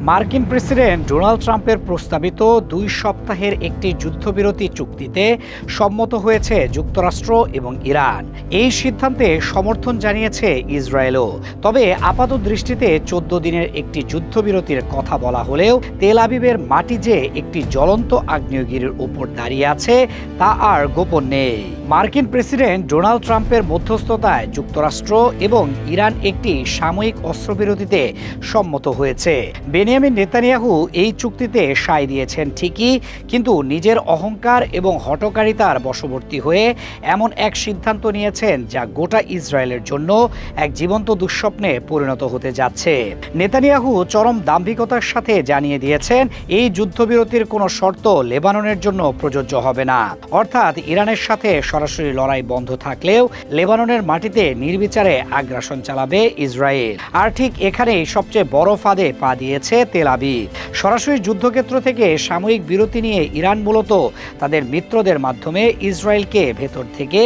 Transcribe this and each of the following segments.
মার্কিন president Donald ট্রাম্পের প্রস্তাবিত ২ সপ্তাহের একটি যুদ্ধবিরতি চুক্তিতে সম্মত হয়েছে যুক্তরাষ্ট্র এবং ইরান। এই সিদ্ধান্তে সমর্থন জানিয়েছে ইসরায়েলও। তবে আপাত দৃষ্টিতে ১৪ দিনের একটি যুদ্ধবিরতির কথা বলা হলেও তেল আবিবের মাটি যে একটি জ্বলন্ত আগ্নেয়গিরির উপর দাঁড়িয়ে আছে তা আর গোপন নেই। মার্কিন প্রেসিডেন্ট ডোনাল্ড ট্রাম্পের মধ্যস্থতায় যুক্তরাষ্ট্র এবং ইরান একটি সাময়িক অস্ত্রবিরতিতে সম্মত হয়েছে। বেনিয়ামিন নেতানিয়াহু এই চুক্তিতে সায় দিয়েছেন ঠিকই, কিন্তু নিজের অহংকার এবং হঠকারিতার বশবর্তী হয়ে এমন এক সিদ্ধান্ত নিয়েছেন যা গোটা ইসরায়েলের জন্য এক জীবন্ত দুঃস্বপ্নে পরিণত হতে যাচ্ছে। নেতানিয়াহু চরম দাম্ভিকতার সাথে জানিয়ে দিয়েছেন এই যুদ্ধবিরতির কোনো শর্ত লেবাননের জন্য প্রযোজ্য হবে না। অর্থাৎ ইরানের সাথে সরাসরি লড়াই বন্ধ থাকলেও লেবাননের মাটিতে নির্বিচারে আগ্রাসন চালাবে ইসরায়েল। আর ঠিক এখানেই সবচেয়ে বড় ফাঁদে পা দিয়েছে তেল আবিব। সরাসরি যুদ্ধক্ষেত্র থেকে সাময়িক বিরতি নিয়ে ইরান মূলত তাদের মিত্রদের মাধ্যমে ইসরায়েলকে ভেতর থেকে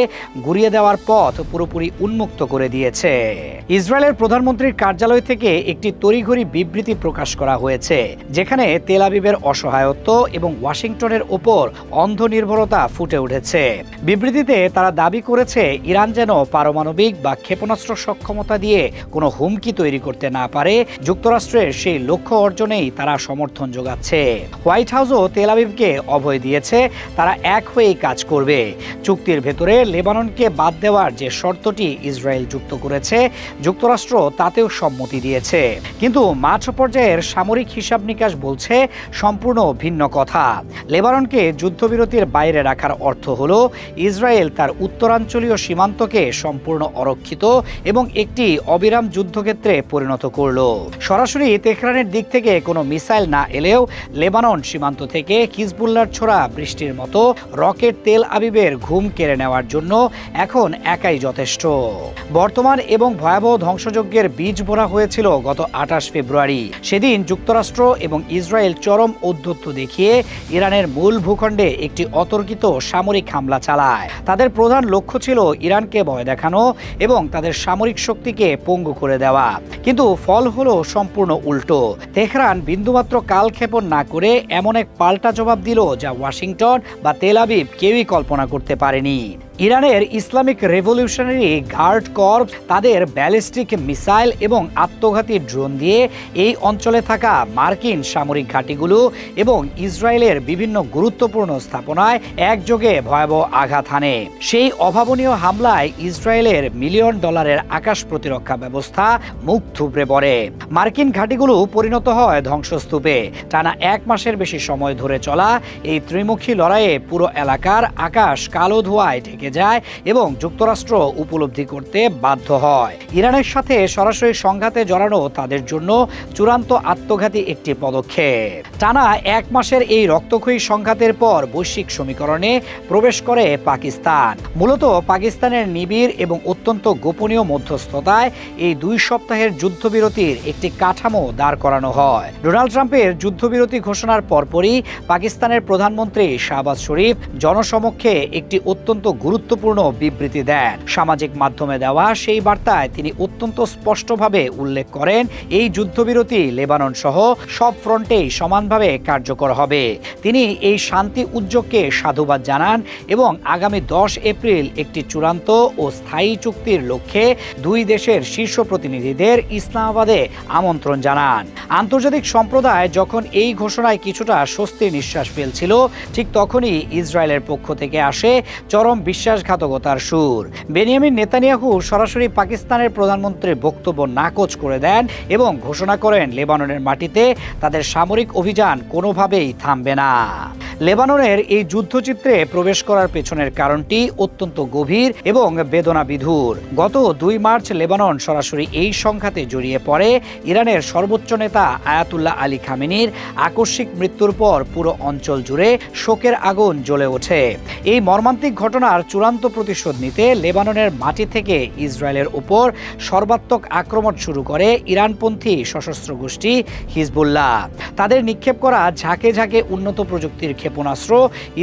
গুড়িয়ে দেওয়ার পথ পুরোপুরি উন্মুক্ত করে দিয়েছে। ইসরায়েলের প্রধানমন্ত্রীর কার্যালয় থেকে একটি তড়িঘড়ি বিবৃতি প্রকাশ করা হয়েছে, যেখানে তেল আবিবের অসহায়ত্ব এবং ওয়াশিংটনের ওপর অন্ধ নির্ভরতা ফুটে উঠেছে। বিবৃতিতে তারা দাবি করেছে ইরান যেন পারমাণবিক বা ক্ষেপণাস্ত্র সক্ষমতা দিয়ে কোনো হুমকি তৈরি করতে না পারে। যুক্তরাষ্ট্রের সেই লক্ষ্য অর্জনেই তারা সমর্থন যোগাচ্ছে। হোয়াইট হাউসও তেল আবিবকে অভয় দিয়েছে তারা এক হয়েই কাজ করবে। চুক্তির ভেতরে লেবাননকে বাদ দেওয়ার যে শর্তটি ইসরায়েল যুক্ত করেছে, যুক্তরাষ্ট্র তাতেও সম্মতি দিয়েছে। কিন্তু মাঠ পর্যায়ের সামরিক হিসাব নিকাশ বলছে সম্পূর্ণ ভিন্ন কথা। লেবাননকে যুদ্ধবিরতির বাইরে রাখার অর্থ হলো ইসরায়েল তার উত্তরাঞ্চলীয় সীমান্তকে সম্পূর্ণ অরক্ষিত এবং একটি অবিরাম যুদ্ধক্ষেত্রে পরিণত করল। সরাসরি তেহরানের দিক থেকে কোনো মিসাইল না এলেও লেবানন সীমান্ত থেকে হিজবুল্লাহর ছোড়া বৃষ্টির মতো রকেট তেল আবিবের ঘুম কেড়ে নেওয়ার জন্য এখন একাই যথেষ্ট। বর্তমান এবং ভয়াবহ ধ্বংসযজ্ঞের বীজ বোনা হয়েছিল গত ২৮ ফেব্রুয়ারি। সেদিন যুক্তরাষ্ট্র এবং ইসরায়েল চরম ঔদ্ধত্য দেখিয়ে ইরানের মূল ভূখণ্ডে একটি অতর্কিত সামরিক হামলা চালায়। তাদের প্রধান লক্ষ্য ছিল ইরানকে ভয় দেখানো এবং তাদের সামরিক শক্তিকে পঙ্গু করে দেওয়া। কিন্তু ফল হলো সম্পূর্ণ উল্টো। তেহরান বিন্দুমাত্র কালক্ষেপণ না করে এমন এক পাল্টা জবাব দিল যা ওয়াশিংটন বা তেল আবিব কেউই কল্পনা করতে পারেনি। ইরানের ইসলামিক রেভলিউশনারি গার্ড কর্পস তাদের ব্যালিস্টিক মিসাইল এবং আত্মঘাতী ড্রোন দিয়ে এই অঞ্চলে থাকা মার্কিন সামরিক ঘাঁটিগুলো এবং ইসরায়েলের বিভিন্ন গুরুত্বপূর্ণ স্থাপনায় একযোগে ভয়াবহ আঘাত হানে। সেই অভাবনীয় হামলায় ইসরায়েলের মিলিয়ন ডলারের আকাশ প্রতিরক্ষা ব্যবস্থা মুখ থুবড়ে পড়ে। মার্কিন ঘাঁটিগুলো পরিণত হয় ধ্বংসস্তূপে। টানা ১ মাসের বেশি সময় ধরে চলা এই ত্রিমুখী লড়াইয়ে পুরো এলাকার আকাশ কালো ধোঁয়ায় ঢেকে যায় এবং যুক্তরাষ্ট্র উপলব্ধি করতে বাধ্য হয় ইরানের সাথে সরাসরি সংঘাতে জড়ানো তাদের জন্য চূড়ান্ত আত্মঘাতী একটি পদক্ষেপ। টানা ১ মাসের এই রক্তক্ষয়ী সংঘাতের পর বৈশ্বিক সমীকরণে প্রবেশ করে পাকিস্তান। মূলত পাকিস্তানের নিবিড় এবং অত্যন্ত গোপনীয় মধ্যস্থতায় এই ২ সপ্তাহের যুদ্ধবিরতির একটি কাঠামো দাঁড় করানো হয়। ডোনাল্ড ট্রাম্পের যুদ্ধবিরতি ঘোষণার পরপরই পাকিস্তানের প্রধানমন্ত্রী শাহবাজ শরীফ জনসমক্ষে একটি অত্যন্ত গুরুত্বপূর্ণ বিবৃতি দেন। সামাজিক মাধ্যমে দেওয়া সেই বার্তায় তিনি অত্যন্ত স্পষ্টভাবে উল্লেখ করেন এই যুদ্ধবিরতি লেবানন সহ সব ফ্রন্টেই সমানভাবে কার্যকর হবে। তিনি এই শান্তি উদ্যোগকে সাধুবাদ জানান এবং আগামী ১০ এপ্রিল একটি চূড়ান্ত ও স্থায়ী চুক্তির লক্ষ্যে ২ দেশের শীর্ষ প্রতিনিধিদের ইসলামাবাদে আমন্ত্রণ জানান। আন্তর্জাতিক সম্প্রদায় যখন এই ঘোষণায় কিছুটা স্বস্তির নিঃশ্বাস ফেলছিল, ঠিক তখনই ইসরায়েলের পক্ষ থেকে আসে চরম বিশ্বাসঘাতকতার সুর। বেনিয়ামিন নেতানিয়াহু সরাসরি পাকিস্তানের প্রধানমন্ত্রীর বক্তব্য নাকচ করে দেন এবং ঘোষণা করেন লেবাননের মাটিতে তাদের সামরিক অভিযান কোনোভাবেই থামবে না। লেবাননের এই যুদ্ধচিত্রে প্রবেশ করার পেছনের কারণটি অত্যন্ত গভীর এবং বেদনাবিধুর। গত ২ মার্চ লেবানন সরাসরি এই সংঘাতে জড়িয়ে পড়ে। ইরানের সর্বোচ্চ নেতা আয়াতুল্লাহ আলী খামেনির আকস্মিক মৃত্যুর পর পুরো অঞ্চল জুড়ে শোকের আগুন জ্বলে ওঠে। এই মর্মান্তিক ঘটনার চূড়ান্ত প্রতিশোধ নিতে লেবাননের মাটি থেকে ইসরায়েলের উপর সর্বাত্মক আক্রমণ শুরু করে ইরানপন্থী সশস্ত্র গোষ্ঠী হিজবুল্লাহ। তাদের নিক্ষেপ নিক্ষেপ করা ঝাঁকে ঝাঁকে উন্নত প্রযুক্তির ক্ষেপণাস্ত্র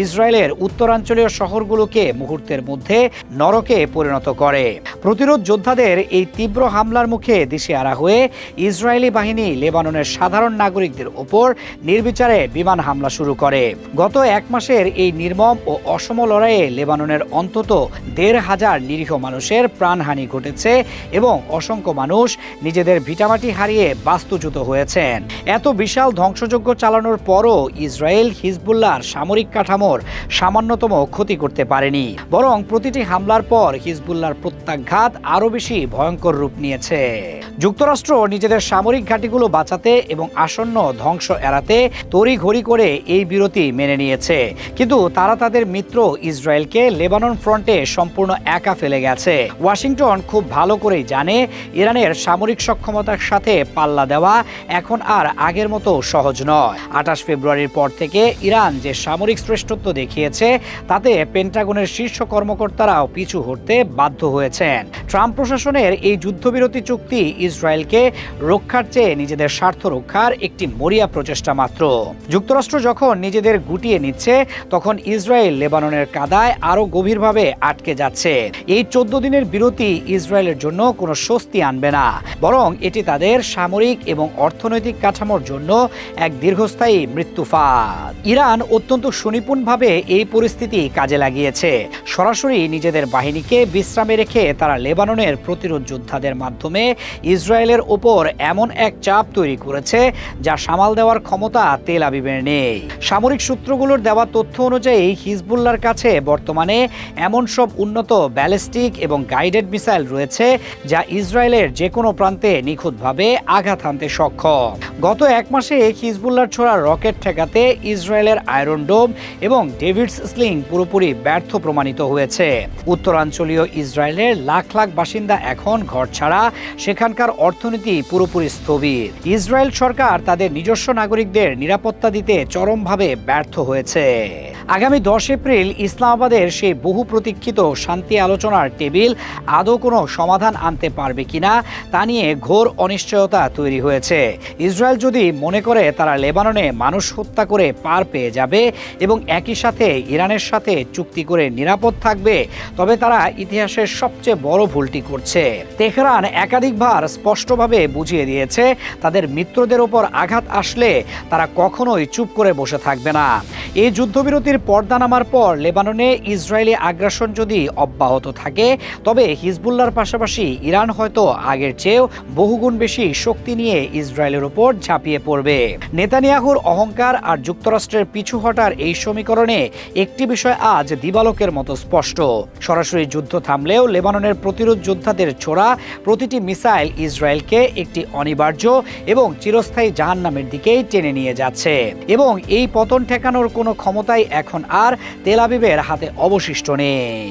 ইসরায়েলের উত্তরাঞ্চলীয় শহরগুলোকে মুহূর্তের মধ্যে নরকে পরিণত করে। প্রতিরোধ যোদ্ধাদের এই তীব্র হামলার মুখে দিশেহারা হয়ে ইসরায়েলি বাহিনী লেবাননের সাধারণ নাগরিকদের ওপর নির্বিচারে বিমান হামলা শুরু করে। গত এক মাসের এই নির্মম ও অসম লড়াইয়ে লেবাননের অন্তত ১,৫০০ নিরীহ মানুষের প্রাণহানি ঘটেছে এবং অসংখ্য মানুষ নিজেদের ভিটামাটি হারিয়ে বাস্তুচ্যুত হয়েছেন। এত বিশাল ধ্বংসযজ্ঞ চালানোর পরও ইসরায়েল হিজবুল্লাহর সামরিক কাঠামোর সামান্যতম ক্ষতি করতে পারেনি, বরং প্রতিটি হামলার পর হিজবুল্লাহর প্রত্যাঘাত আরও বেশি ভয়ঙ্কর রূপ নিয়েছে। যুক্তরাষ্ট্র নিজেদের সামরিক ঘাঁটিগুলো বাঁচাতে এবং আসন্ন ধ্বংস এড়াতে তড়িঘড়ি করে এই বিরতি মেনে নিয়েছে, কিন্তু তারা তাদের মিত্র ইসরায়েলকে লেবানন ফ্রন্টে সম্পূর্ণ একা ফেলে গেছে। ওয়াশিংটন খুব ভালো করেই জানে ইরানের সামরিক সক্ষমতার সাথে পাল্লা দেওয়া এখন আর আগের মতো সহজ নয়। ২৮ ফেব্রুয়ারির পর থেকে ইরান যে সামরিক শ্রেষ্ঠত্ব দেখিয়েছে তাতে পেন্টাগনের শীর্ষ কর্মকর্তারাও পিছু হটতে বাধ্য হয়েছেন। ট্রাম্প প্রশাসনের এই যুদ্ধবিরতি চুক্তি ইসরায়েলকে রক্ষার চেয়ে নিজেদের স্বার্থ রক্ষার একটি মরিয়া প্রচেষ্টা মাত্র। যুক্তরাষ্ট্র যখন নিজেদের গুটিয়ে নিচ্ছে তখন ইসরায়েল লেবাননের কাদায় আরও গভীরভাবে আটকে যাচ্ছে। এই ১৪ দিনের বিরতি ইসরায়েলের জন্য কোনো স্বস্তি আনবে না, বরং এটি তাদের সামরিক এবং অর্থনৈতিক কাঠামোর জন্য এক দীর্ঘস্থায়ী মৃত্যুফাদ। ইরান অত্যন্ত সুনিপুণভাবে এই পরিস্থিতি কাজে লাগিয়েছে। সরাসরি নিজেদের বাহিনীকে বিশ্রামে রেখে তারা লেবাননের প্রতিরোধ যোদ্ধাদের মাধ্যমে ইসরায়েলের ওপর এমন এক চাপ তৈরি করেছে যা সামাল দেওয়ার ক্ষমতা তেল আবিবের নেই। সামরিক সূত্রগুলোর দেওয়া তথ্য অনুযায়ী হিজবুল্লাহর কাছে বর্তমানে এমন সব উন্নত ব্যালিস্টিক এবং গাইডেড মিসাইল রয়েছে যা ইসরায়েলের যে কোনো প্রান্তে নিখুঁতভাবে আঘাত হানতে সক্ষম। গত এক মাসে হিজবুল্লাহর ছোড়া রকেট ঠেকাতে ইসরায়েলের আয়রন ডোম এবং ডেভিডস স্লিং পুরোপুরি ব্যর্থ প্রমাণিত হয়েছে। উত্তরাঞ্চলীয় ইসরায়েলের লাখ লাখ বাসিন্দা এখন ঘর ছাড়া, সেখানকার অর্থনীতি পুরোপুরি স্থবির। ইসরায়েল সরকার তাদের নিজস্ব নাগরিকদের নিরাপত্তা দিতে চরমভাবে ব্যর্থ হয়েছে। আগামী ১০ এপ্রিল ইসলামাবাদের সেই বহু প্রতীক্ষিত শান্তি আলোচনার টেবিল আদৌ কোনো সমাধান আনতে পারবে কিনা তা নিয়ে ঘোর অনিশ্চয়তা তৈরি হয়েছে। ইসরায়েল যদি মনে করে তারা লেবাননে মানুষ হত্যা করে পার পেয়ে যাবে এবং একই সাথে ইরানের সাথে চুক্তি করে নিরাপদ থাকবে, তবে তারা ইতিহাসের সবচেয়ে বড় ভুলটি করছে। তেহরান একাধিকবার স্পষ্টভাবে বুঝিয়ে দিয়েছে তাদের মিত্রদের ওপর আঘাত আসলে তারা কখনোই চুপ করে বসে থাকবে না। এই যুদ্ধবিরতির পর্দা নামার পর লেবাননে ইসরায়েলি আগ্রাসন যদি অব্যাহত থাকে, তবে হিজবুল্লাহর পাশাপাশি ইরান হয়তো আগের চেয়েও বহুগুণ বেশি শক্তি নিয়ে ইসরায়েলের উপর ঝাঁপিয়ে পড়বে। নেতানিয়াহুর অহংকার আর যুক্তরাষ্ট্রের পিছু হটার এই সমীকরণে একটি বিষয় আজ দিবালোকের মতো স্পষ্ট। সরাসরি যুদ্ধ থামলেও লেবাননের প্রতিরোধ যোদ্ধাদের ছোড়া প্রতিটি মিসাইল ইসরায়েলকে একটি অনিবার্য এবং চিরস্থায়ী জাহান্নামের দিকেই টেনে নিয়ে যাচ্ছে, এবং এই পতন ঠেকানোর কোনো ক্ষমতাই এখন আর তেল আবিবের হাতে অবশিষ্ট নেই।